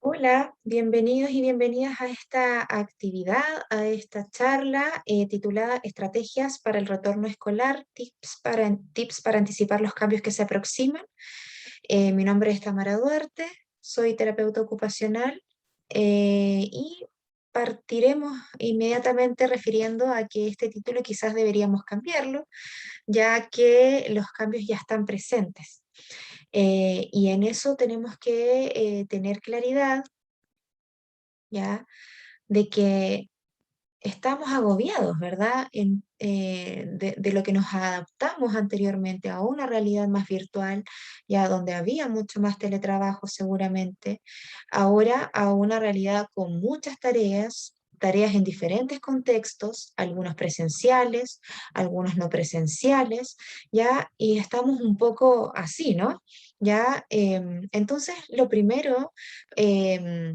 Hola, bienvenidos y bienvenidas a esta actividad, a esta charla titulada Estrategias para el retorno escolar, tips para anticipar los cambios que se aproximan. Mi nombre es Tamara Duarte, soy terapeuta ocupacional y partiremos inmediatamente refiriendo a que este título quizás deberíamos cambiarlo, ya que los cambios ya están presentes. Y en eso tenemos que tener claridad, ¿ya? De que estamos agobiados, ¿verdad? De lo que nos adaptamos anteriormente a una realidad más virtual, ya donde había mucho más teletrabajo seguramente, ahora a una realidad con muchas tareas. Tareas en diferentes contextos, algunos presenciales, algunos no presenciales, ya, y estamos un poco así, ¿no? Ya, entonces, lo primero que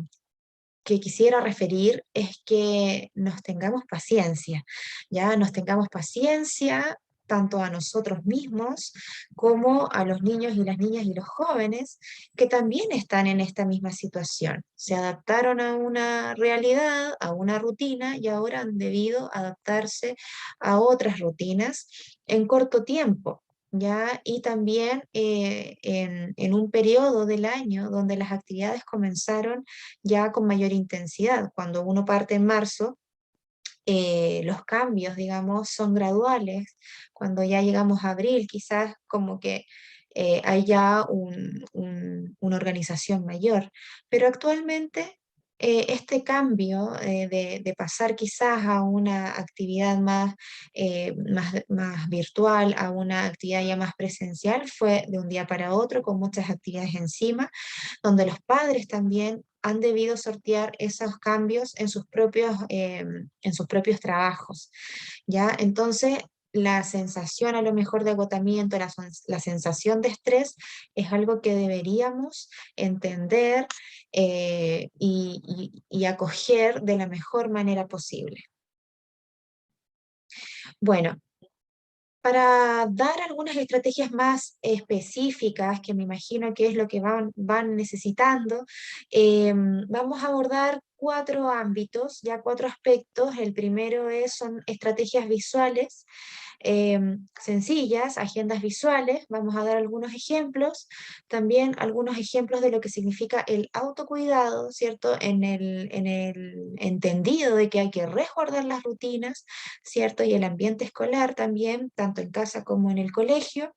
quisiera referir es que nos tengamos paciencia, ya nos tengamos paciencia tanto a nosotros mismos como a los niños y las niñas y los jóvenes que también están en esta misma situación. Se adaptaron a una realidad, a una rutina y ahora han debido adaptarse a otras rutinas en corto tiempo. ¿Ya? Y también en un periodo del año donde las actividades comenzaron ya con mayor intensidad. Cuando uno parte en marzo, los cambios, digamos, son graduales. Cuando ya llegamos a abril, quizás como que hay ya una organización mayor. Pero actualmente este cambio de pasar quizás a una actividad más virtual, a una actividad ya más presencial, fue de un día para otro, con muchas actividades encima donde los padres también han debido sortear esos cambios en sus propios trabajos, ¿ya? Entonces, la sensación a lo mejor de agotamiento, la sensación de estrés es algo que deberíamos entender y acoger de la mejor manera posible. Bueno, para dar algunas estrategias más específicas, que me imagino que es lo que van necesitando, vamos a abordar cuatro ámbitos, ya cuatro aspectos. El primero son estrategias visuales sencillas, agendas visuales. Vamos a dar algunos ejemplos, también algunos ejemplos de lo que significa el autocuidado, ¿cierto? En el entendido de que hay que resguardar las rutinas, ¿cierto? Y el ambiente escolar también, tanto en casa como en el colegio.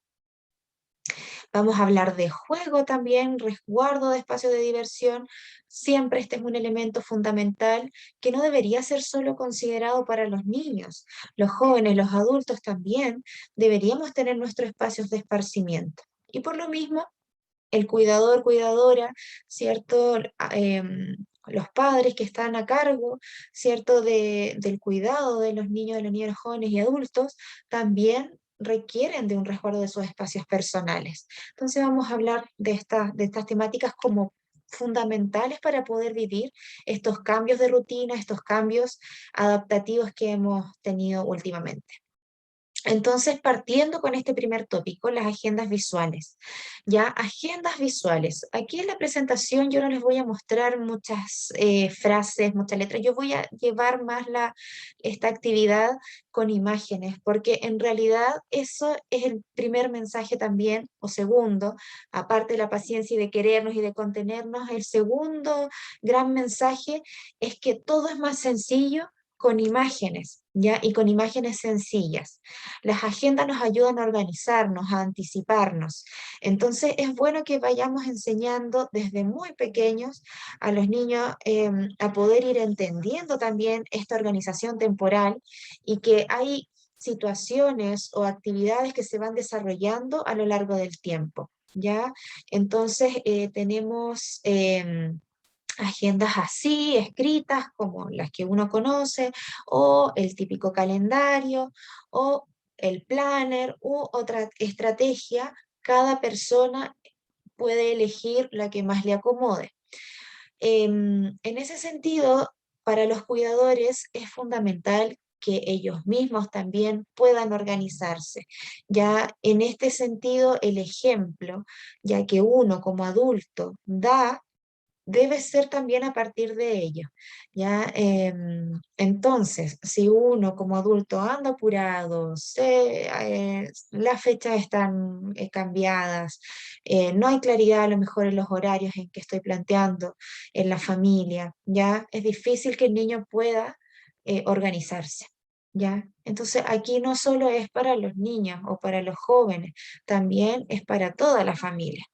Vamos a hablar de juego también, resguardo de espacios de diversión. Siempre este es un elemento fundamental que no debería ser solo considerado para los niños. Los jóvenes, los adultos también deberíamos tener nuestros espacios de esparcimiento. Y por lo mismo, el cuidador, cuidadora, ¿cierto? Los padres que están a cargo, ¿cierto? Del cuidado de los niños, jóvenes y adultos, también requieren de un resguardo de sus espacios personales. Entonces vamos a hablar de estas temáticas como fundamentales para poder vivir estos cambios de rutina, estos cambios adaptativos que hemos tenido últimamente. Entonces, partiendo con este primer tópico, las agendas visuales. Ya, agendas visuales. Aquí en la presentación yo no les voy a mostrar muchas frases, muchas letras. Yo voy a llevar más esta actividad con imágenes, porque en realidad eso es el primer mensaje también, o segundo, aparte de la paciencia y de querernos y de contenernos, el segundo gran mensaje es que todo es más sencillo con imágenes, ¿ya? Y con imágenes sencillas. Las agendas nos ayudan a organizarnos, a anticiparnos. Entonces es bueno que vayamos enseñando desde muy pequeños a los niños a poder ir entendiendo también esta organización temporal y que hay situaciones o actividades que se van desarrollando a lo largo del tiempo. ¿Ya? Entonces tenemos agendas así, escritas, como las que uno conoce, o el típico calendario, o el planner, u otra estrategia. Cada persona puede elegir la que más le acomode. En ese sentido, para los cuidadores es fundamental que ellos mismos también puedan organizarse. Ya en este sentido, el ejemplo, ya que uno como adulto da debe ser también a partir de ello, ¿ya? Entonces, si uno como adulto anda apurado, las fechas están cambiadas, no hay claridad a lo mejor en los horarios en que estoy planteando en la familia, ¿ya? Es difícil que el niño pueda organizarse. ¿Ya? Entonces aquí no solo es para los niños o para los jóvenes, también es para toda la familia.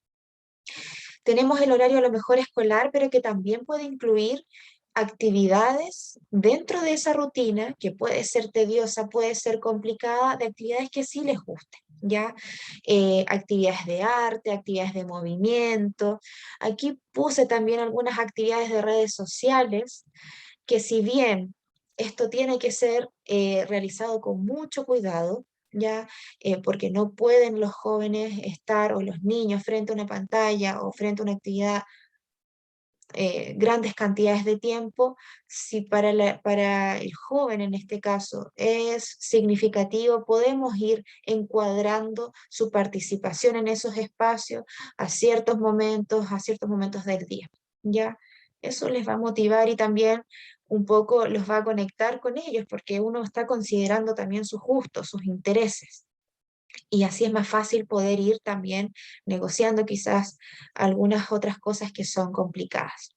Tenemos el horario a lo mejor escolar, pero que también puede incluir actividades dentro de esa rutina, que puede ser tediosa, puede ser complicada, de actividades que sí les gusten, ¿ya? Actividades de arte, actividades de movimiento. Aquí puse también algunas actividades de redes sociales, que si bien esto tiene que ser realizado con mucho cuidado, ¿ya? Porque no pueden los jóvenes estar o los niños frente a una pantalla o frente a una actividad grandes cantidades de tiempo, si para el joven en este caso es significativo, podemos ir encuadrando su participación en esos espacios a ciertos momentos del día, ¿ya? Eso les va a motivar y también un poco los va a conectar con ellos, porque uno está considerando también sus gustos, sus intereses. Y así es más fácil poder ir también negociando quizás algunas otras cosas que son complicadas.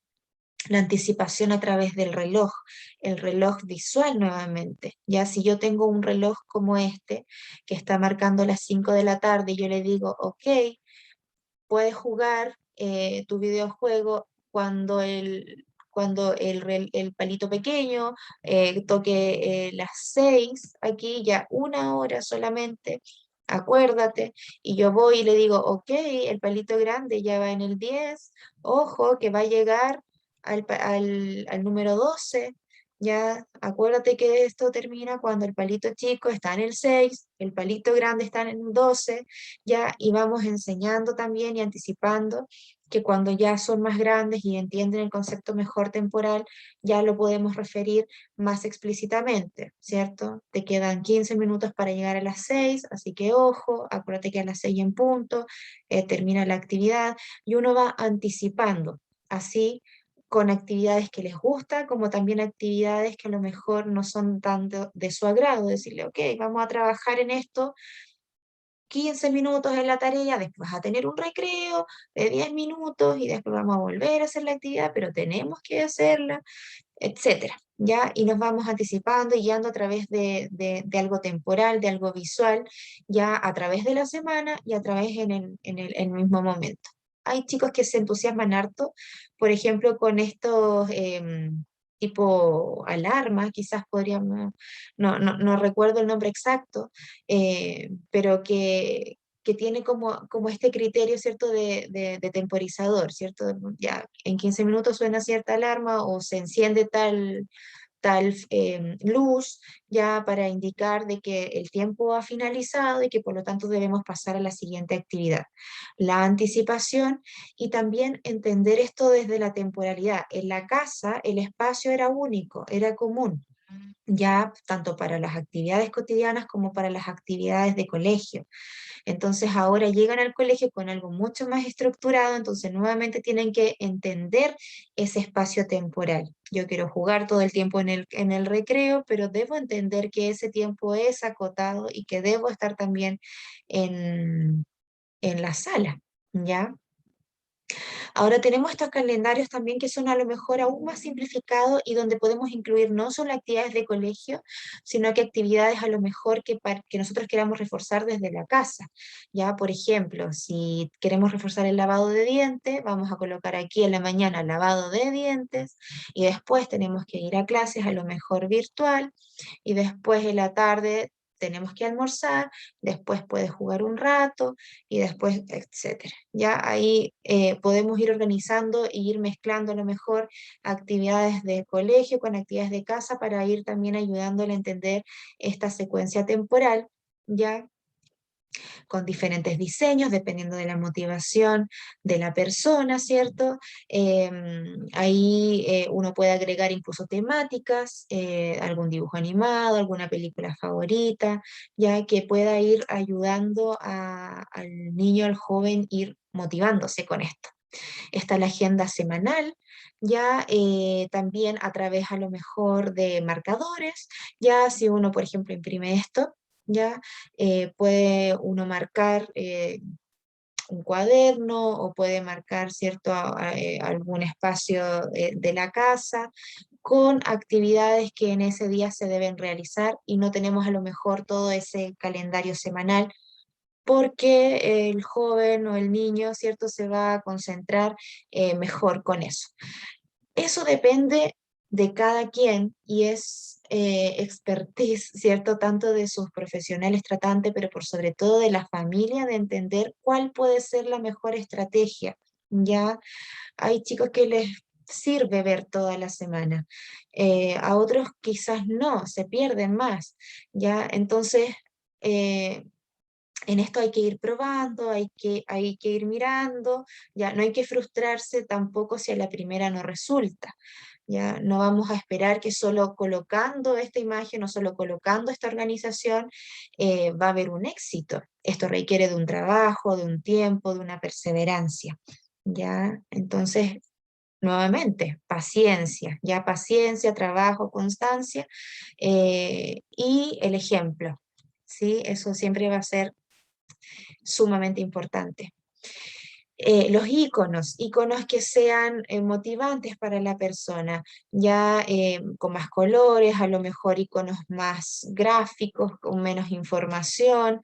La anticipación a través del reloj, el reloj visual nuevamente. Ya si yo tengo un reloj como este, que está marcando las 5 de la tarde, y yo le digo, ok, puedes jugar tu videojuego cuando el palito pequeño toque las 6, aquí ya 1 hora solamente, acuérdate, y yo voy y le digo, ok, el palito grande ya va en el 10, ojo que va a llegar al número 12. Ya, acuérdate que esto termina cuando el palito chico está en el 6, el palito grande está en el 12, ya, y vamos enseñando también y anticipando que cuando ya son más grandes y entienden el concepto mejor temporal, ya lo podemos referir más explícitamente, ¿cierto? Te quedan 15 minutos para llegar a las 6, así que ojo, acuérdate que a las 6 en punto termina la actividad y uno va anticipando, así con actividades que les gusta, como también actividades que a lo mejor no son tanto de su agrado, decirle, ok, vamos a trabajar en esto 15 minutos en la tarea, después vas a tener un recreo de 10 minutos y después vamos a volver a hacer la actividad, pero tenemos que hacerla, etcétera, ¿ya? Y nos vamos anticipando y guiando a través de algo temporal, de algo visual, ya a través de la semana y a través en el mismo momento. Hay chicos que se entusiasman harto, por ejemplo, con estos tipo alarmas, quizás podríamos, no recuerdo el nombre exacto, pero que tiene como este criterio, ¿cierto?, de temporizador, ¿cierto? Ya en 15 minutos suena cierta alarma o se enciende tal luz, ya para indicar de que el tiempo ha finalizado y que por lo tanto debemos pasar a la siguiente actividad. La anticipación y también entender esto desde la temporalidad. En la casa el espacio era único, era común, ya tanto para las actividades cotidianas como para las actividades de colegio. Entonces ahora llegan al colegio con algo mucho más estructurado, entonces nuevamente tienen que entender ese espacio temporal. Yo quiero jugar todo el tiempo en el recreo, pero debo entender que ese tiempo es acotado y que debo estar también en, en la sala, ¿ya? Ahora tenemos estos calendarios también que son a lo mejor aún más simplificados y donde podemos incluir no solo actividades de colegio, sino que actividades a lo mejor que nosotros queramos reforzar desde la casa. Ya, por ejemplo, si queremos reforzar el lavado de dientes, vamos a colocar aquí en la mañana lavado de dientes y después tenemos que ir a clases a lo mejor virtual y después en la tarde tenemos que almorzar, después puedes jugar un rato y después, etcétera. Ya ahí podemos ir organizando e ir mezclando a lo mejor actividades de colegio con actividades de casa para ir también ayudándole a entender esta secuencia temporal, ya con diferentes diseños, dependiendo de la motivación de la persona, ¿cierto? Ahí uno puede agregar incluso temáticas, algún dibujo animado, alguna película favorita, ya que pueda ir ayudando al niño, al joven, ir motivándose con esto. Está la agenda semanal, ya también a través a lo mejor de marcadores, ya si uno, por ejemplo, imprime esto, ya puede uno marcar un cuaderno o puede marcar cierto algún espacio de la casa con actividades que en ese día se deben realizar y no tenemos a lo mejor todo ese calendario semanal porque el joven o el niño, ¿cierto?, se va a concentrar mejor con eso. Eso depende de cada quien y es expertise, ¿cierto?, tanto de sus profesionales tratantes, pero por sobre todo de la familia, de entender cuál puede ser la mejor estrategia. Ya hay chicos que les sirve ver toda la semana, a otros quizás no, se pierden más, ¿ya? Entonces, eh, en esto hay que ir probando, hay que ir mirando, ya no hay que frustrarse tampoco si a la primera no resulta. Ya no vamos a esperar que solo colocando esta imagen o solo colocando esta organización va a haber un éxito. Esto requiere de un trabajo, de un tiempo, de una perseverancia. Ya, entonces, nuevamente, paciencia, ya paciencia, trabajo, constancia y el ejemplo. ¿Sí? Eso siempre va a ser sumamente importante. Los iconos que sean motivantes para la persona, ya con más colores, a lo mejor iconos más gráficos, con menos información.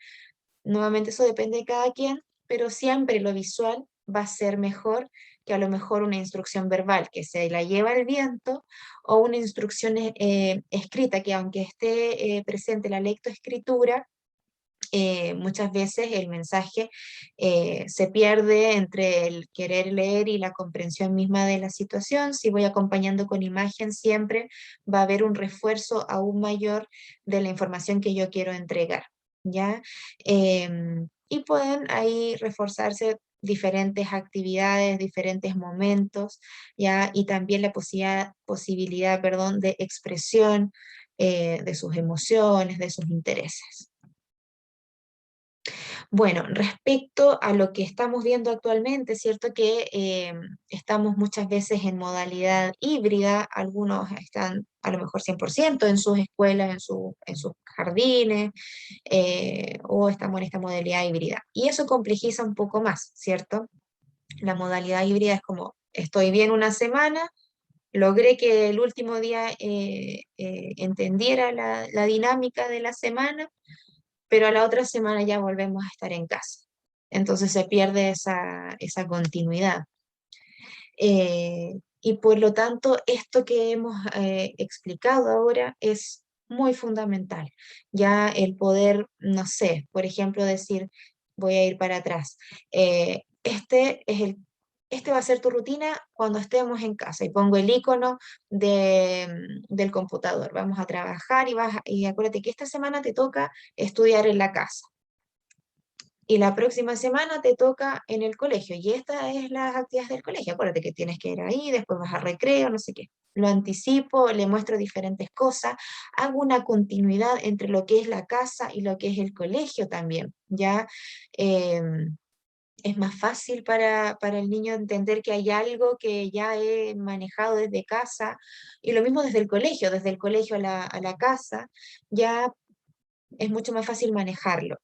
Nuevamente eso depende de cada quien, pero siempre lo visual va a ser mejor que a lo mejor una instrucción verbal que se la lleva el viento o una instrucción escrita que aunque esté presente la lectoescritura, muchas veces el mensaje se pierde entre el querer leer y la comprensión misma de la situación. Si voy acompañando con imagen, siempre va a haber un refuerzo aún mayor de la información que yo quiero entregar, ¿ya? Y pueden ahí reforzarse diferentes actividades, diferentes momentos, ¿ya? Y también la posibilidad, perdón, de expresión de sus emociones, de sus intereses. Bueno, respecto a lo que estamos viendo actualmente, cierto que estamos muchas veces en modalidad híbrida, algunos están a lo mejor 100% en sus escuelas, en sus jardines, o estamos en esta modalidad híbrida. Y eso complejiza un poco más, ¿cierto? La modalidad híbrida es como, estoy bien una semana, logré que el último día entendiera la dinámica de la semana, pero a la otra semana ya volvemos a estar en casa. Entonces se pierde esa continuidad. Y por lo tanto, esto que hemos explicado ahora es muy fundamental. Ya el poder, no sé, por ejemplo, decir, voy a ir para atrás. Este va a ser tu rutina cuando estemos en casa y pongo el icono del computador. Vamos a trabajar y acuérdate que esta semana te toca estudiar en la casa y la próxima semana te toca en el colegio, y esta es las actividades del colegio, acuérdate que tienes que ir ahí, después vas a recreo, no sé qué. Lo anticipo, le muestro diferentes cosas, hago una continuidad entre lo que es la casa y lo que es el colegio también, ¿ya? Es más fácil para el niño entender que hay algo que ya he manejado desde casa, y lo mismo desde el colegio a la casa, ya es mucho más fácil manejarlo.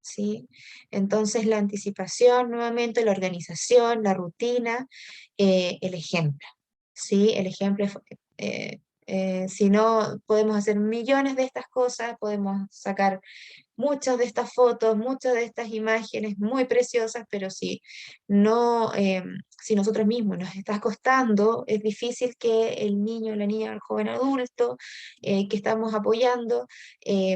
¿Sí? Entonces la anticipación, nuevamente, la organización, la rutina, el ejemplo, ¿sí? El ejemplo es, si no, podemos hacer millones de estas cosas, podemos sacar muchas de estas fotos, muchas de estas imágenes muy preciosas, pero si no, si nosotros mismos nos está costando, es difícil que el niño, la niña, el joven adulto que estamos apoyando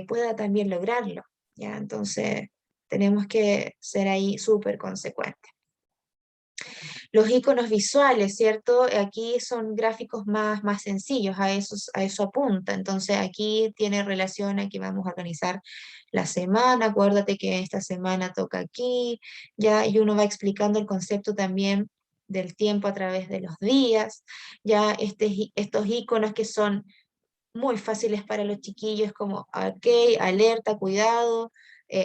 pueda también lograrlo, ¿ya? Entonces, tenemos que ser ahí súper consecuentes. Los iconos visuales, ¿cierto? Aquí son gráficos más sencillos, a eso apunta. Entonces aquí tiene relación a que vamos a organizar la semana, acuérdate que esta semana toca aquí, ya, y uno va explicando el concepto también del tiempo a través de los días, ya estos iconos que son muy fáciles para los chiquillos, como, ok, alerta, cuidado,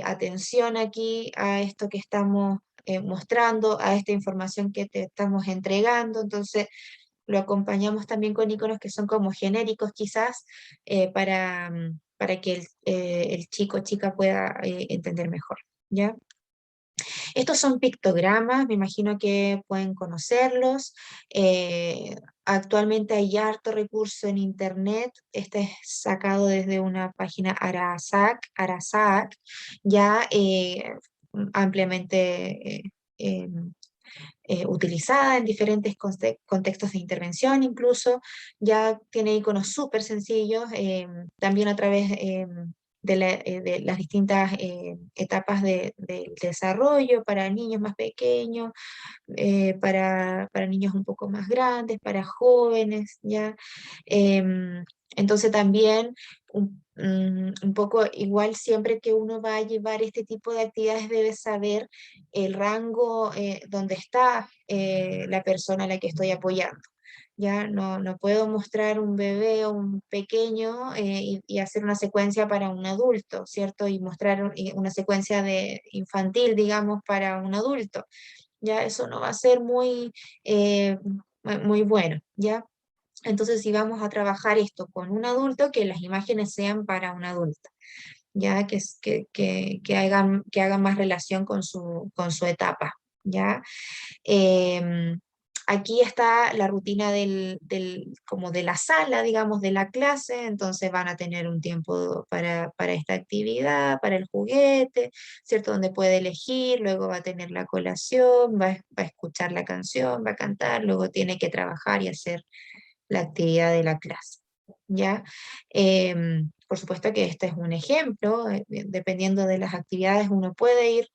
atención aquí a esto que estamos mostrando a esta información que te estamos entregando. Entonces, lo acompañamos también con iconos que son como genéricos quizás para que el chico o chica pueda entender mejor, ¿ya? Estos son pictogramas, me imagino que pueden conocerlos. Actualmente hay harto recurso en internet. Este es sacado desde una página Arasac, ya ampliamente utilizada en diferentes contextos de intervención incluso, ya tiene iconos súper sencillos, también a través de las distintas etapas del desarrollo para niños más pequeños, para niños un poco más grandes, para jóvenes, ¿ya? Entonces también un poco igual siempre que uno va a llevar este tipo de actividades debe saber el rango donde está la persona a la que estoy apoyando. Ya no puedo mostrar un bebé o un pequeño y hacer una secuencia para un adulto, ¿cierto? Y mostrar una secuencia de infantil, digamos, para un adulto. Ya eso no va a ser eh, muy bueno, ¿ya? Entonces, si vamos a trabajar esto con un adulto, que las imágenes sean para un adulto, ya que hagan más relación con su etapa, ¿ya? Em, Aquí está la rutina como de la sala, digamos, de la clase, entonces van a tener un tiempo para esta actividad, para el juguete, ¿cierto? Donde puede elegir, luego va a tener la colación, va a escuchar la canción, va a cantar, luego tiene que trabajar y hacer la actividad de la clase, ¿ya? Por supuesto que este es un ejemplo, dependiendo de las actividades uno puede ir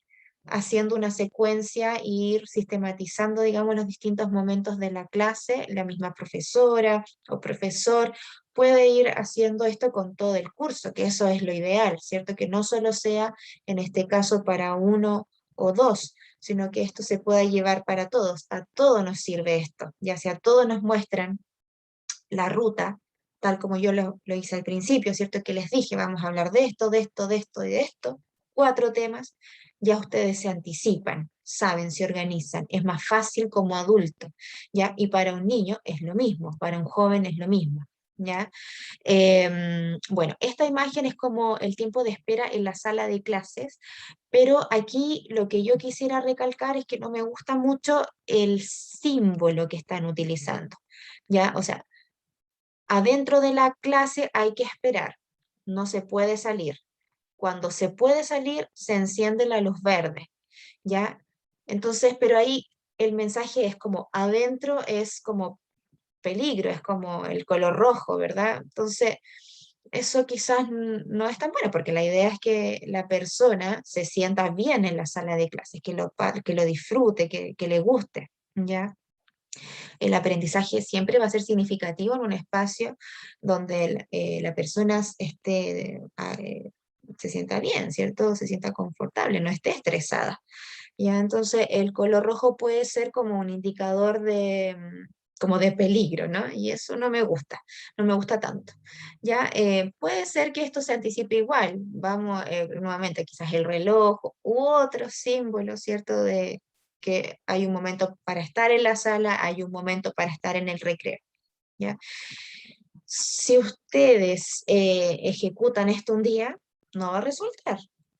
haciendo una secuencia e ir sistematizando, digamos, los distintos momentos de la clase, la misma profesora o profesor puede ir haciendo esto con todo el curso, que eso es lo ideal, ¿cierto? Que no solo sea, en este caso, para uno o dos, sino que esto se pueda llevar para todos. A todos nos sirve esto, ya sea todos nos muestran la ruta, tal como yo lo hice al principio, ¿cierto? Que les dije, vamos a hablar de esto, de esto, de esto y de esto, 4 temas, ya ustedes se anticipan, saben, se organizan, es más fácil como adulto, ¿ya? Y para un niño es lo mismo, para un joven es lo mismo, ¿ya? Bueno, esta imagen es como el tiempo de espera en la sala de clases, pero aquí lo que yo quisiera recalcar es que no me gusta mucho el símbolo que están utilizando, ¿ya? O sea, adentro de la clase hay que esperar, no se puede salir. Cuando se puede salir, se enciende la luz verde, ¿ya? Entonces, pero ahí el mensaje es como adentro es como peligro, es como el color rojo, ¿verdad? Entonces, eso quizás no es tan bueno, porque la idea es que la persona se sienta bien en la sala de clases, que lo disfrute, que le guste, ¿ya? El aprendizaje siempre va a ser significativo en un espacio donde la persona se sienta bien, ¿cierto? Se sienta confortable, no esté estresada. ¿Ya? Entonces, el color rojo puede ser como un indicador como de peligro, ¿no? Y eso no me gusta, no me gusta tanto. ¿Ya? Puede ser que esto se anticipe igual, vamos, nuevamente, quizás el reloj u otro símbolo, ¿cierto? De que hay un momento para estar en la sala, hay un momento para estar en el recreo, ¿ya? Si ustedes ejecutan esto un día, no va a resultar.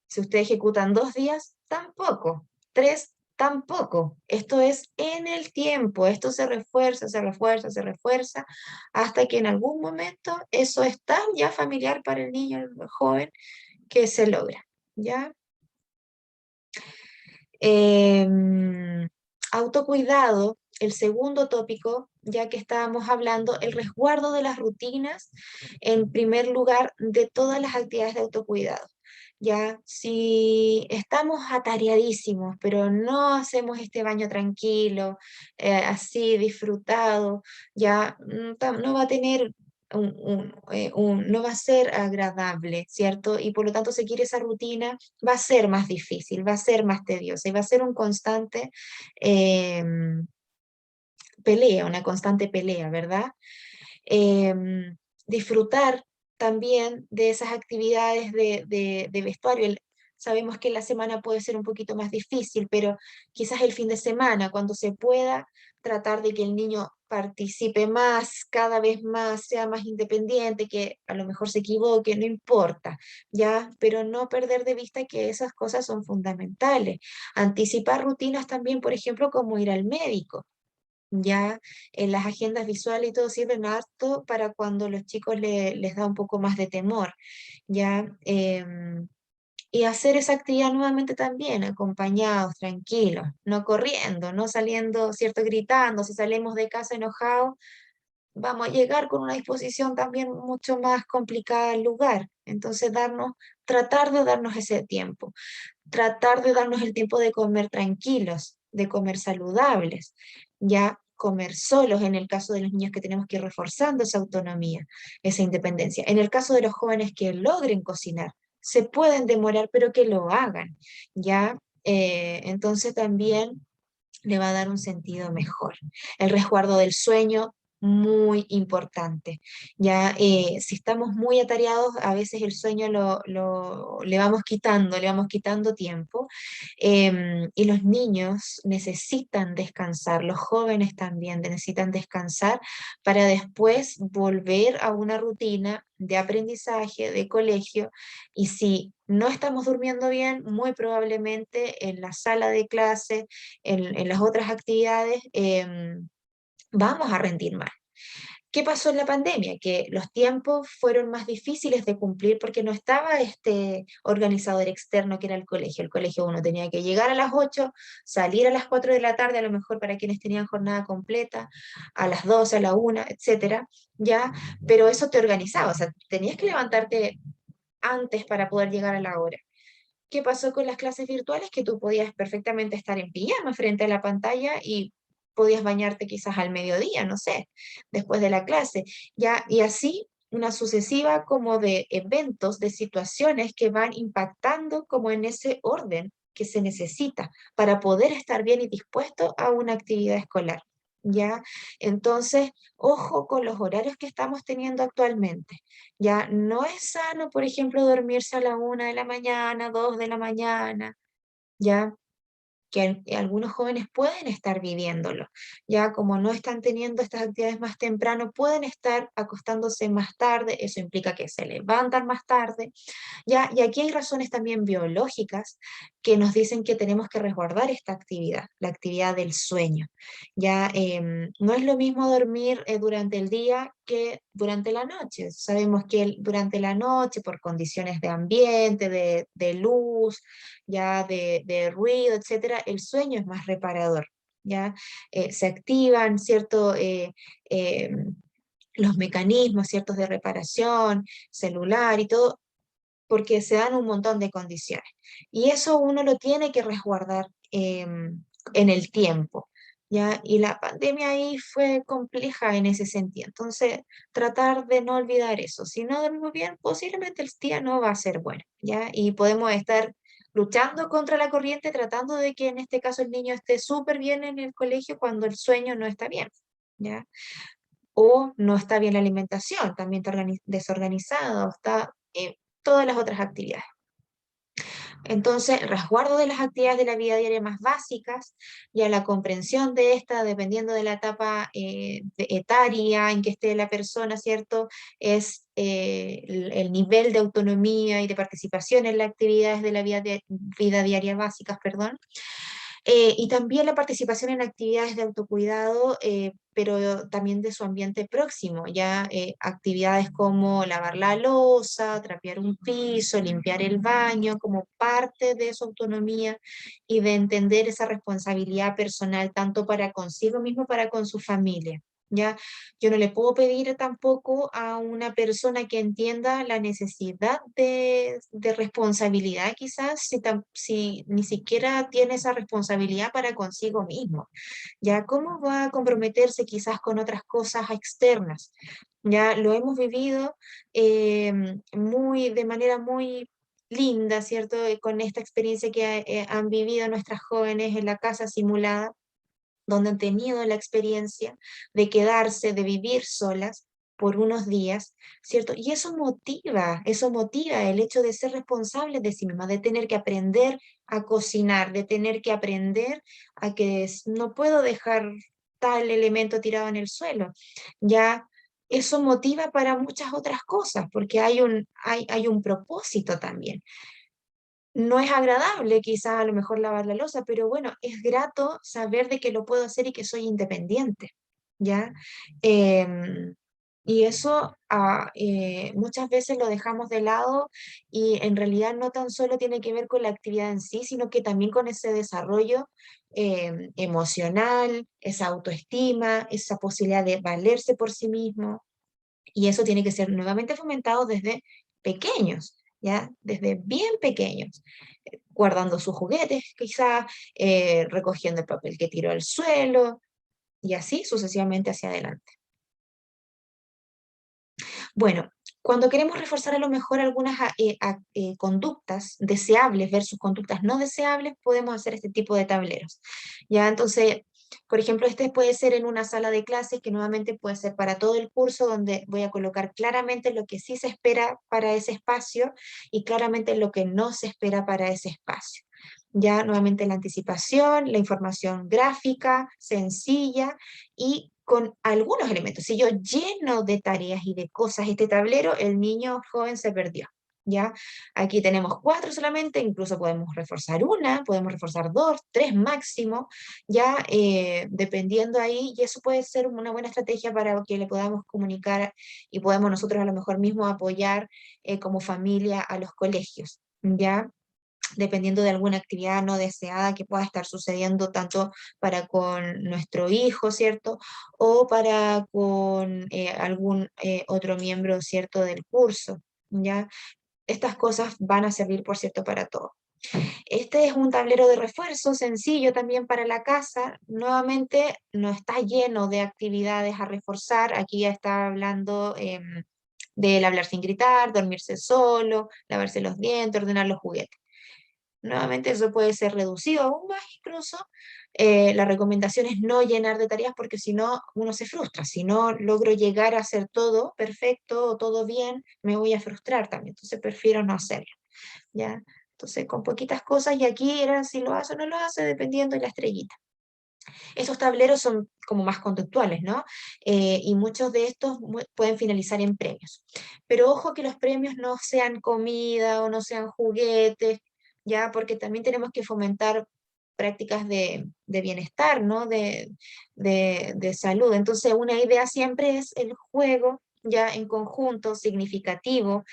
Si ustedes ejecutan 2 días, tampoco. 3, tampoco. Esto es en el tiempo. Esto se refuerza, se refuerza, se refuerza, hasta que en algún momento eso es tan ya familiar para el niño, el joven, que se logra. ¿Ya? Autocuidado, el segundo tópico, ya que estábamos hablando, el resguardo de las rutinas, en primer lugar, de todas las actividades de autocuidado. Ya, si estamos atareadísimos, pero no hacemos este baño tranquilo, así disfrutado, ya no va a tener no va a ser agradable, ¿cierto? Y por lo tanto seguir esa rutina va a ser más difícil, va a ser más tediosa y va a ser un constante em, pelea, una constante pelea, ¿verdad? Disfrutar también de esas actividades de vestuario. Sabemos que la semana puede ser un poquito más difícil, pero quizás el fin de semana, cuando se pueda, tratar de que el niño participe más, cada vez más, sea más independiente, que a lo mejor se equivoque, no importa, ¿ya? Pero no perder de vista que esas cosas son fundamentales. Anticipar rutinas también, por ejemplo, como ir al médico. Ya en las agendas visuales y todo sirven harto para cuando los chicos les da un poco más de temor, ya. Y hacer esa actividad nuevamente también, acompañados, tranquilos, no corriendo, no saliendo, ¿cierto? Gritando. Si salimos de casa enojados, vamos a llegar con una disposición también mucho más complicada al lugar. Entonces, tratar de darnos ese tiempo, tratar de darnos el tiempo de comer tranquilos, de comer saludables, ya comer solos en el caso de los niños que tenemos que ir reforzando esa autonomía, esa independencia. En el caso de los jóvenes que logren cocinar, se pueden demorar, pero que lo hagan, ya. Entonces también le va a dar un sentido mejor. El resguardo del sueño, muy importante. Ya, si estamos muy atareados, a veces el sueño le vamos quitando tiempo. Y los niños necesitan descansar, los jóvenes también necesitan descansar para después volver a una rutina de aprendizaje, de colegio, y si no estamos durmiendo bien, muy probablemente en la sala de clase, en las otras actividades, vamos a rendir mal. ¿Qué pasó en la pandemia? Que los tiempos fueron más difíciles de cumplir porque no estaba este organizador externo que era el colegio. El colegio uno tenía que llegar a las 8, salir a las 4 de la tarde, a lo mejor para quienes tenían jornada completa, a las 12, a la 1, etcétera, ya, pero eso te organizaba, o sea, tenías que levantarte antes para poder llegar a la hora. ¿Qué pasó con las clases virtuales? Que tú podías perfectamente estar en pijama frente a la pantalla y podías bañarte quizás al mediodía, no sé, después de la clase, ya, y así una sucesiva como de eventos, de situaciones que van impactando como en ese orden que se necesita para poder estar bien y dispuesto a una actividad escolar, ¿ya? Entonces, ojo con los horarios que estamos teniendo actualmente. Ya no es sano, por ejemplo, dormirse a la 1 de la mañana, 2 de la mañana, ya que algunos jóvenes pueden estar viviéndolo, ya como no están teniendo estas actividades más temprano, pueden estar acostándose más tarde, eso implica que se levantan más tarde, ya, y aquí hay razones también biológicas que nos dicen que tenemos que resguardar esta actividad, la actividad del sueño. Ya no es lo mismo dormir durante el día que durante la noche. Sabemos que durante la noche, por condiciones de ambiente, de luz, ya de ruido, etcétera, el sueño es más reparador. ¿Ya? Se activan, ¿cierto? Los mecanismos, ¿ciertos? De reparación celular y todo, porque se dan un montón de condiciones. Y eso uno lo tiene que resguardar en el tiempo, ¿ya? Y la pandemia ahí fue compleja en ese sentido. Entonces, tratar de no olvidar eso. Si no dormimos bien, posiblemente el día no va a ser bueno, ¿ya? Y podemos estar luchando contra la corriente, tratando de que en este caso el niño esté súper bien en el colegio cuando el sueño no está bien, ¿ya? O no está bien la alimentación, también está desorganizado, está todas las otras actividades. Entonces, el resguardo de las actividades de la vida diaria más básicas, ya la comprensión de esta, dependiendo de la etapa etaria en que esté la persona, ¿cierto? Es el nivel de autonomía y de participación en las actividades de la vida diaria básicas, perdón. Y también la participación en actividades de autocuidado, pero también de su ambiente próximo, ya actividades como lavar la loza, trapear un piso, limpiar el baño, como parte de su autonomía y de entender esa responsabilidad personal tanto para consigo mismo, para con su familia. ¿Ya? Yo no le puedo pedir tampoco a una persona que entienda la necesidad de responsabilidad, quizás, si ni siquiera tiene esa responsabilidad para consigo mismo. ¿Ya? ¿Cómo va a comprometerse quizás con otras cosas externas? Ya lo hemos vivido de manera muy linda, ¿cierto? Con esta experiencia que han vivido nuestras jóvenes en la casa simulada donde han tenido la experiencia de quedarse, de vivir solas, por unos días, ¿cierto? Y eso motiva el hecho de ser responsable de sí misma, de tener que aprender a cocinar, de tener que aprender a que no puedo dejar tal elemento tirado en el suelo. Ya eso motiva para muchas otras cosas, porque hay un propósito también. No es agradable quizás a lo mejor lavar la loza, pero bueno, es grato saber de que lo puedo hacer y que soy independiente, ¿ya? Y eso muchas veces lo dejamos de lado y en realidad no tan solo tiene que ver con la actividad en sí, sino que también con ese desarrollo emocional, esa autoestima, esa posibilidad de valerse por sí mismo. Y eso tiene que ser nuevamente fomentado desde pequeños, ¿ya? Desde bien pequeños, guardando sus juguetes, quizá recogiendo el papel que tiró al suelo, y así sucesivamente hacia adelante. Bueno, cuando queremos reforzar a lo mejor algunas conductas deseables versus conductas no deseables, podemos hacer este tipo de tableros. Ya, entonces, por ejemplo, este puede ser en una sala de clases que nuevamente puede ser para todo el curso, donde voy a colocar claramente lo que sí se espera para ese espacio y claramente lo que no se espera para ese espacio. Ya nuevamente la anticipación, la información gráfica, sencilla y con algunos elementos. Si yo lleno de tareas y de cosas este tablero, el niño joven se perdió. ¿Ya? Aquí tenemos cuatro solamente, incluso podemos reforzar una, podemos reforzar dos, tres máximo, ya dependiendo ahí, y eso puede ser una buena estrategia para que le podamos comunicar y podamos nosotros a lo mejor mismo apoyar como familia a los colegios, ¿ya? Dependiendo de alguna actividad no deseada que pueda estar sucediendo tanto para con nuestro hijo, ¿cierto? O para con algún otro miembro, ¿cierto? Del curso, ¿ya? Estas cosas van a servir, por cierto, para todo. Este es un tablero de refuerzo sencillo también para la casa. Nuevamente, no está lleno de actividades a reforzar. Aquí ya está hablando del hablar sin gritar, dormirse solo, lavarse los dientes, ordenar los juguetes. Nuevamente eso puede ser reducido aún más incluso. La recomendación es no llenar de tareas porque si no uno se frustra. Si no logro llegar a hacer todo perfecto o todo bien, me voy a frustrar también. Entonces prefiero no hacerlo, ¿ya? Entonces con poquitas cosas y aquí era si lo hace o no lo hace dependiendo de la estrellita. Estos tableros son como más conductuales, ¿no? Y muchos de estos pueden finalizar en premios. Pero ojo que los premios no sean comida o no sean juguetes, ¿ya? Porque también tenemos que fomentar prácticas de bienestar, ¿no? De salud. Entonces, una idea siempre es el juego, ya en conjunto, significativo,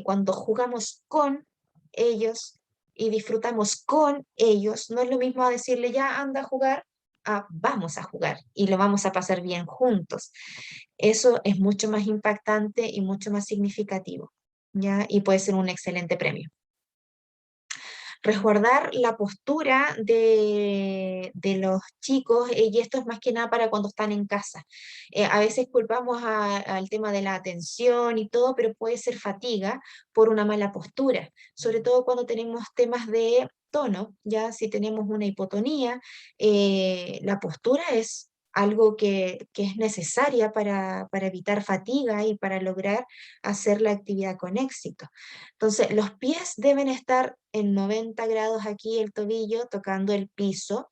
cuando jugamos con ellos y disfrutamos con ellos, no es lo mismo a decirle ya anda a jugar vamos a jugar y lo vamos a pasar bien juntos. Eso es mucho más impactante y mucho más significativo, ¿ya? Y puede ser un excelente premio. Resguardar la postura de los chicos, y esto es más que nada para cuando están en casa. A veces culpamos al tema de la atención y todo, pero puede ser fatiga por una mala postura, sobre todo cuando tenemos temas de tono, ya si tenemos una hipotonía, la postura es algo que es necesaria para evitar fatiga y para lograr hacer la actividad con éxito. Entonces, los pies deben estar en 90 grados aquí, el tobillo tocando el piso,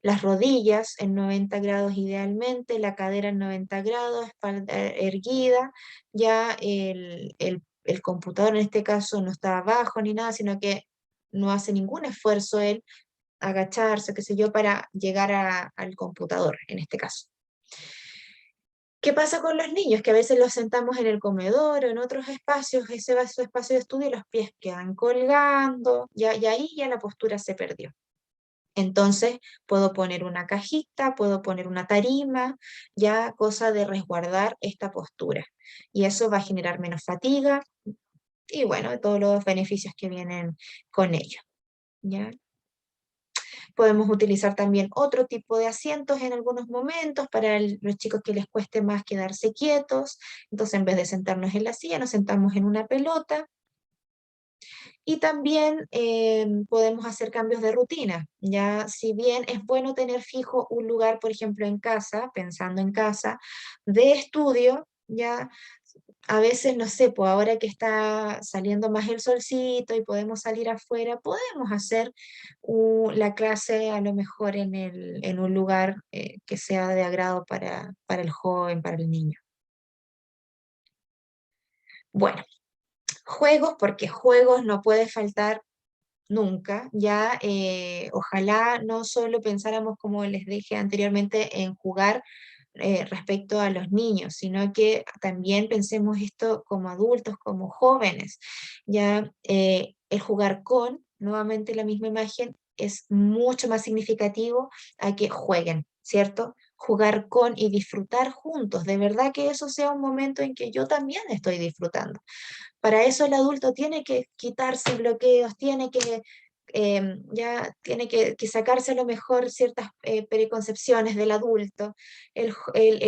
las rodillas en 90 grados idealmente, la cadera en 90 grados, espalda erguida, ya el computador en este caso no está abajo ni nada, sino que no hace ningún esfuerzo él agacharse, qué sé yo, para llegar al computador en este caso. ¿Qué pasa con los niños? Que a veces los sentamos en el comedor o en otros espacios, ese va a su espacio de estudio y los pies quedan colgando, ya, y ahí ya la postura se perdió. Entonces puedo poner una cajita, puedo poner una tarima, ya cosa de resguardar esta postura. Y eso va a generar menos fatiga y bueno, todos los beneficios que vienen con ello. ¿Ya? Podemos utilizar también otro tipo de asientos en algunos momentos para los chicos que les cueste más quedarse quietos. Entonces, en vez de sentarnos en la silla, nos sentamos en una pelota. Y también podemos hacer cambios de rutina. Ya, si bien es bueno tener fijo un lugar, por ejemplo, en casa, pensando en casa, de estudio, ya a veces, no sé, pues ahora que está saliendo más el solcito y podemos salir afuera, podemos hacer la clase a lo mejor en un lugar que sea de agrado para el joven, para el niño. Bueno, juegos, porque juegos no puede faltar nunca, ya ojalá no solo pensáramos, como les dije anteriormente, en jugar respecto a los niños, sino que también pensemos esto como adultos, como jóvenes, ya el jugar con, nuevamente la misma imagen, es mucho más significativo a que jueguen, ¿cierto? Jugar con y disfrutar juntos, de verdad que eso sea un momento en que yo también estoy disfrutando. Para eso el adulto tiene que quitarse bloqueos, tiene que ya tiene que sacarse a lo mejor ciertas preconcepciones del adulto. El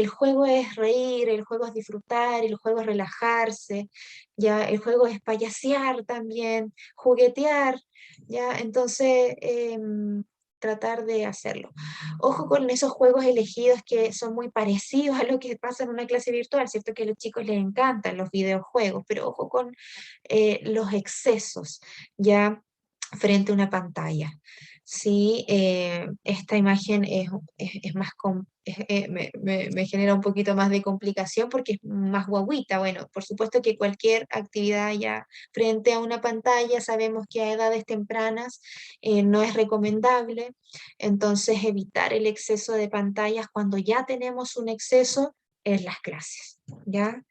juego es reír, el juego es disfrutar, el juego es relajarse, ya el juego es payasear también, juguetear, ya entonces tratar de hacerlo. Ojo con esos juegos elegidos que son muy parecidos a lo que pasa en una clase virtual, ¿cierto? Que a los chicos les encantan los videojuegos, pero ojo con los excesos, ya frente a una pantalla. Sí, esta imagen es más, me genera un poquito más de complicación porque es más guaguita. Bueno, por supuesto que cualquier actividad ya frente a una pantalla sabemos que a edades tempranas no es recomendable, entonces evitar el exceso de pantallas cuando ya tenemos un exceso en las clases, ¿ya?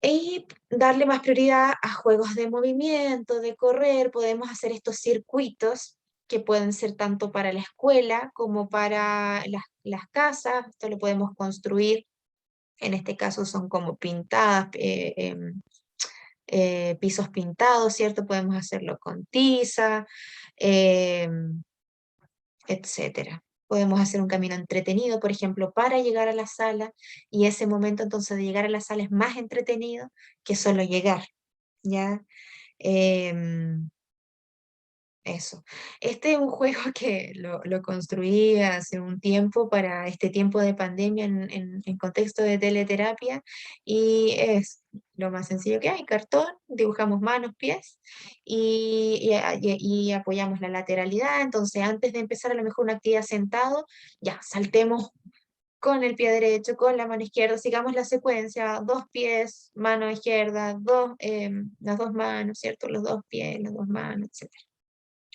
Y darle más prioridad a juegos de movimiento, de correr, podemos hacer estos circuitos que pueden ser tanto para la escuela como para las casas, esto lo podemos construir, en este caso son como pintadas, pisos pintados, ¿cierto? Podemos hacerlo con tiza, etcétera. Podemos hacer un camino entretenido, por ejemplo, para llegar a la sala, y ese momento entonces de llegar a la sala es más entretenido que solo llegar, ¿ya? Em, eso. Este es un juego que lo construí hace un tiempo para este tiempo de pandemia en contexto de teleterapia y es lo más sencillo que hay, cartón, dibujamos manos, pies y apoyamos la lateralidad. Entonces, antes de empezar a lo mejor una actividad sentado, ya saltemos con el pie derecho, con la mano izquierda, sigamos la secuencia, dos pies, mano izquierda, las dos manos, ¿cierto? Los dos pies, las dos manos, etc.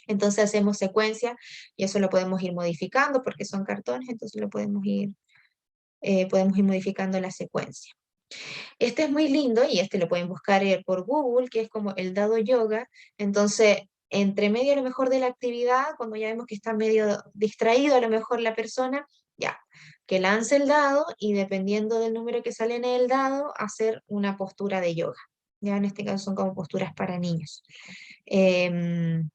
Entonces hacemos secuencia y eso lo podemos ir modificando porque son cartones, entonces lo podemos ir modificando la secuencia. Este es muy lindo y este lo pueden buscar por Google, que es como el dado yoga. Entonces, entre medio a lo mejor de la actividad, cuando ya vemos que está medio distraído a lo mejor la persona, ya, que lance el dado y dependiendo del número que sale en el dado, hacer una postura de yoga. Ya en este caso son como posturas para niños. Em,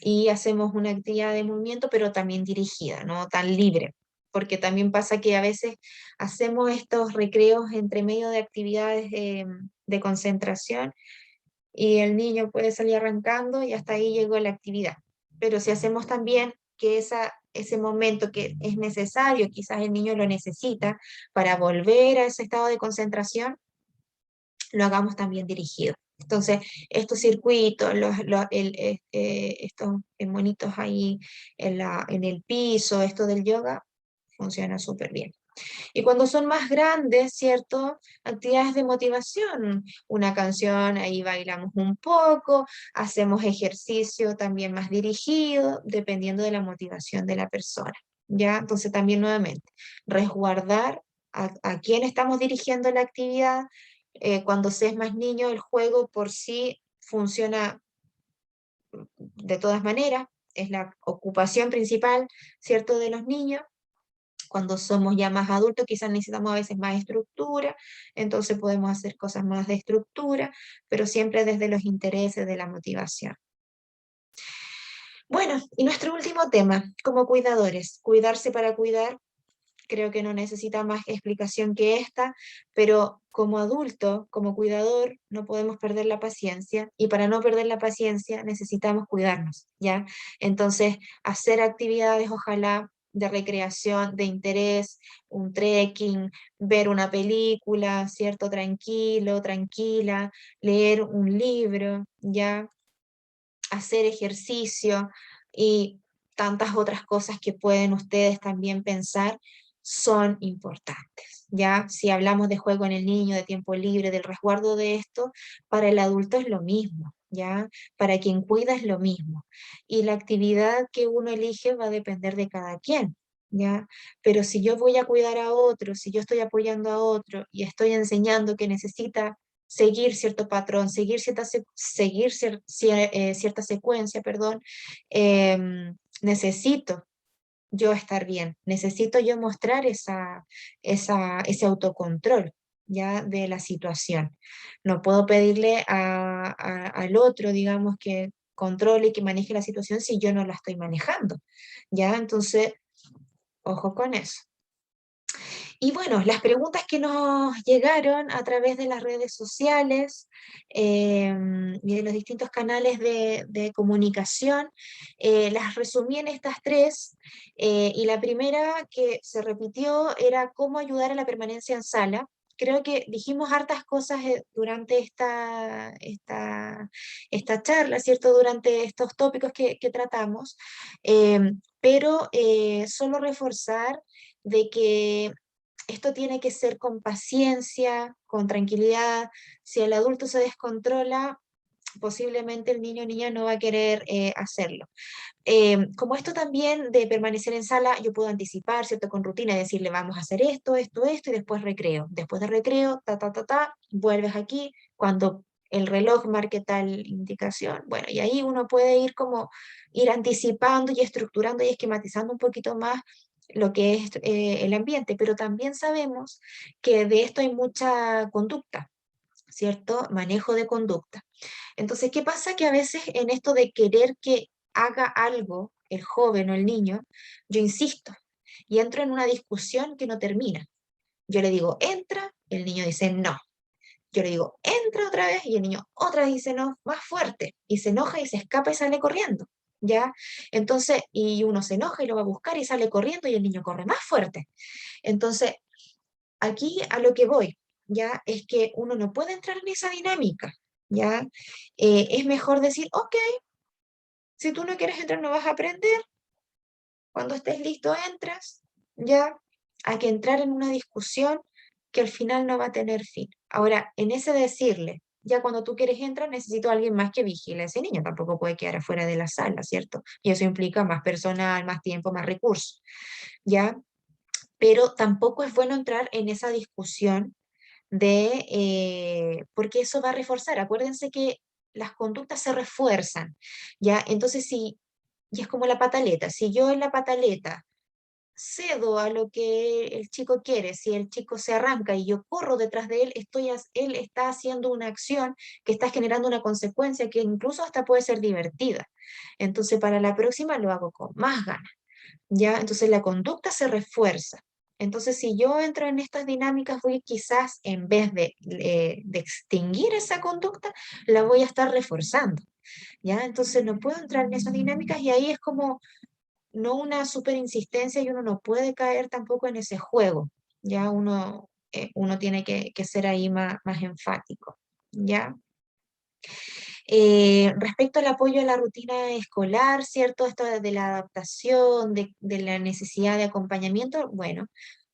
y hacemos una actividad de movimiento, pero también dirigida, no tan libre, porque también pasa que a veces hacemos estos recreos entre medio de actividades de concentración y el niño puede salir arrancando y hasta ahí llegó la actividad. Pero si hacemos también que ese momento que es necesario, quizás el niño lo necesita para volver a ese estado de concentración, lo hagamos también dirigido. Entonces, estos circuitos, estos monitos ahí en el piso, esto del yoga, funciona súper bien. Y cuando son más grandes, ¿cierto? Actividades de motivación, una canción, ahí bailamos un poco, hacemos ejercicio también más dirigido, dependiendo de la motivación de la persona, ¿ya? Entonces también nuevamente, resguardar a quién estamos dirigiendo la actividad. Cuando se es más niño, el juego por sí funciona de todas maneras, es la ocupación principal, ¿cierto?, de los niños. Cuando somos ya más adultos, quizás necesitamos a veces más estructura, entonces podemos hacer cosas más de estructura, pero siempre desde los intereses de la motivación. Bueno, y nuestro último tema, como cuidadores, cuidarse para cuidar, creo que no necesita más explicación que esta, pero como adulto, como cuidador, no podemos perder la paciencia y para no perder la paciencia necesitamos cuidarnos, ¿ya? Entonces, hacer actividades, ojalá de recreación, de interés, un trekking, ver una película, ¿cierto? Tranquilo, tranquila, leer un libro, ¿ya? Hacer ejercicio y tantas otras cosas que pueden ustedes también pensar son importantes, ¿ya? Si hablamos de juego en el niño, de tiempo libre, del resguardo de esto, para el adulto es lo mismo, ¿ya? Para quien cuida es lo mismo. Y la actividad que uno elige va a depender de cada quien, ¿ya? Pero si yo voy a cuidar a otro, si yo estoy apoyando a otro y estoy enseñando que necesita seguir cierto patrón, seguir cierta secuencia, perdón, necesito yo estar bien, necesito yo mostrar ese autocontrol ya de la situación. No puedo pedirle al otro, digamos, que controle y que maneje la situación si yo no la estoy manejando, ¿ya? Entonces, ojo con eso. Y bueno, las preguntas que nos llegaron a través de las redes sociales y de los distintos canales de comunicación, las resumí en estas tres. Y la primera que se repitió era cómo ayudar a la permanencia en sala. Creo que dijimos hartas cosas durante esta charla, ¿cierto? Durante estos tópicos que tratamos, pero solo reforzar de que esto tiene que ser con paciencia, con tranquilidad. Si el adulto se descontrola, posiblemente el niño o niña no va a querer hacerlo. Como esto también de permanecer en sala, yo puedo anticipar, ¿cierto? Con rutina, decirle, vamos a hacer esto, esto, esto, y después recreo. Después de recreo, vuelves aquí, cuando el reloj marque tal indicación, bueno, y ahí uno puede ir como, ir anticipando y estructurando y esquematizando un poquito más lo que es el ambiente, pero también sabemos que de esto hay mucha conducta, ¿cierto? Manejo de conducta. Entonces, ¿qué pasa? Que a veces en esto de querer que haga algo el joven o el niño, yo insisto y entro en una discusión que no termina. Yo le digo, entra, el niño dice no. Yo le digo, entra otra vez y el niño otra vez dice no, más fuerte. Y se enoja y se escapa y sale corriendo. ¿Ya? Entonces, y uno se enoja y lo va a buscar y sale corriendo y el niño corre más fuerte. Entonces, aquí a lo que voy, ¿ya? Es que uno no puede entrar en esa dinámica, ¿ya? Es mejor decir, ok, si tú no quieres entrar no vas a aprender, cuando estés listo entras, ¿ya? Hay que entrar en una discusión que al final no va a tener fin. Ahora, en ese decirle, ya cuando tú quieres entrar, necesito a alguien más que vigile a ese niño, tampoco puede quedar afuera de la sala, ¿cierto? Y eso implica más personal, más tiempo, más recursos, ¿ya? Pero tampoco es bueno entrar en esa discusión porque eso va a reforzar. Acuérdense que las conductas se refuerzan, ¿ya? Entonces, y es como la pataleta, si yo en la pataleta cedo a lo que el chico quiere, si el chico se arranca y yo corro detrás de él, él está haciendo una acción que está generando una consecuencia que incluso hasta puede ser divertida. Entonces, para la próxima lo hago con más ganas. ¿Ya? Entonces la conducta se refuerza. Entonces, si yo entro en estas dinámicas, voy quizás, en vez de extinguir esa conducta, la voy a estar reforzando, ¿ya? Entonces, no puedo entrar en esas dinámicas y ahí es como, no una súper insistencia y uno no puede caer tampoco en ese juego, ¿ya? Uno tiene que ser ahí más enfático, ¿ya? Respecto al apoyo a la rutina escolar, ¿cierto? Esto de la adaptación, de la necesidad de acompañamiento, bueno,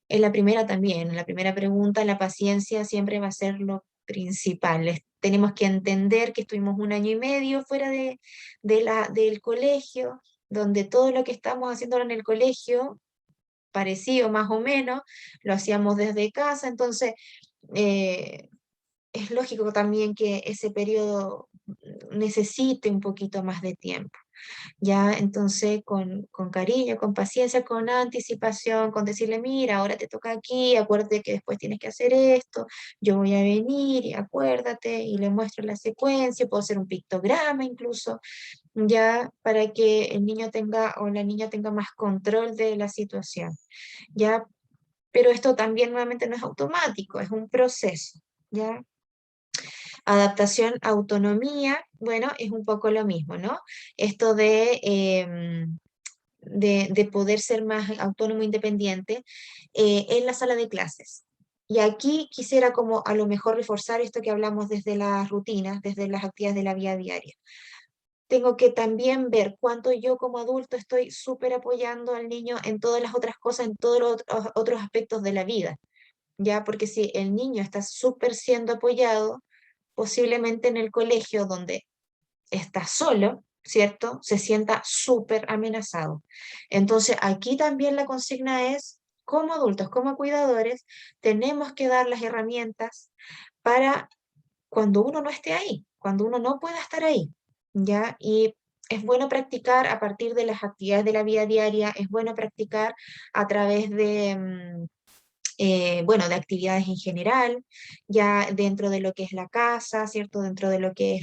en la primera también, en la primera pregunta, la paciencia siempre va a ser lo principal. Tenemos que entender que estuvimos un año y medio fuera del colegio, donde todo lo que estamos haciendo en el colegio, parecido más o menos, lo hacíamos desde casa, entonces eh, es lógico también que ese periodo necesite un poquito más de tiempo. ¿Ya? Entonces, con cariño, con paciencia, con anticipación, con decirle, mira, ahora te toca aquí, acuérdate que después tienes que hacer esto, yo voy a venir, y acuérdate, y le muestro la secuencia, puedo hacer un pictograma incluso, ya, para que el niño tenga o la niña tenga más control de la situación, ya, pero esto también nuevamente no es automático, es un proceso, ya. Adaptación, autonomía, bueno, es un poco lo mismo, ¿no? Esto de poder ser más autónomo e independiente en la sala de clases. Y aquí quisiera como a lo mejor reforzar esto que hablamos desde las rutinas, desde las actividades de la vida diaria. Tengo que también ver cuánto yo como adulto estoy súper apoyando al niño en todas las otras cosas, en todos los otros aspectos de la vida, ¿ya? Porque si el niño está súper siendo apoyado, posiblemente en el colegio donde está solo, ¿cierto? Se sienta súper amenazado. Entonces, aquí también la consigna es, como adultos, como cuidadores, tenemos que dar las herramientas para cuando uno no esté ahí, cuando uno no pueda estar ahí, ¿ya? Y es bueno practicar a partir de las actividades de la vida diaria, es bueno practicar a través de, bueno, de actividades en general, ya dentro de lo que es la casa, ¿cierto? Dentro de lo que es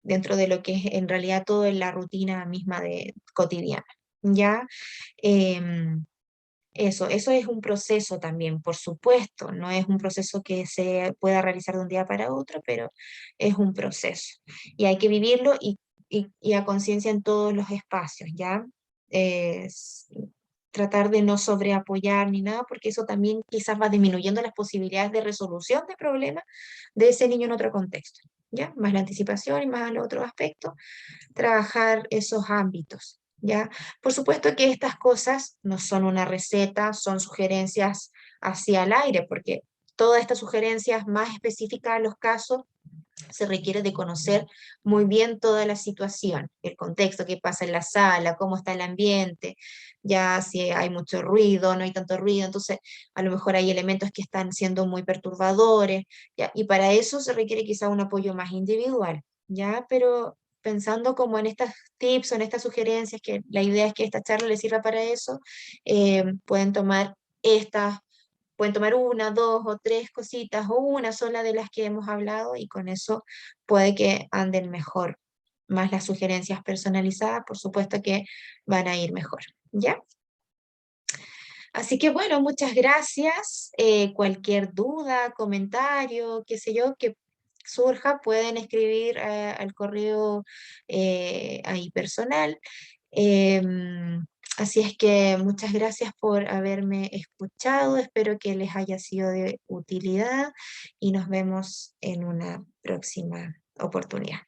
dentro de lo que es en realidad toda la rutina misma de cotidiana, ¿ya? Em, eso es un proceso también, por supuesto, no es un proceso que se pueda realizar de un día para otro, pero es un proceso y hay que vivirlo y a conciencia en todos los espacios, ¿ya? Es tratar de no sobreapoyar ni nada, porque eso también quizás va disminuyendo las posibilidades de resolución de problemas de ese niño en otro contexto, ¿ya? Más la anticipación y más los otros aspectos, trabajar esos ámbitos, ¿ya? Por supuesto que estas cosas no son una receta, son sugerencias hacia el aire, porque todas estas sugerencias más específicas a los casos se requiere de conocer muy bien toda la situación, el contexto, qué pasa en la sala, cómo está el ambiente, ya si hay mucho ruido, no hay tanto ruido, entonces a lo mejor hay elementos que están siendo muy perturbadores, ya, y para eso se requiere quizá un apoyo más individual, ya, pero pensando como en estas tips o en estas sugerencias, que la idea es que esta charla les sirva para eso, pueden tomar estas pueden tomar una, dos o tres cositas o una sola de las que hemos hablado y con eso puede que anden mejor. Más las sugerencias personalizadas, por supuesto que van a ir mejor, ¿ya? Así que bueno, muchas gracias. Cualquier duda, comentario, qué sé yo, que surja, pueden escribir al correo ahí personal. Así es que muchas gracias por haberme escuchado. Espero que les haya sido de utilidad y nos vemos en una próxima oportunidad.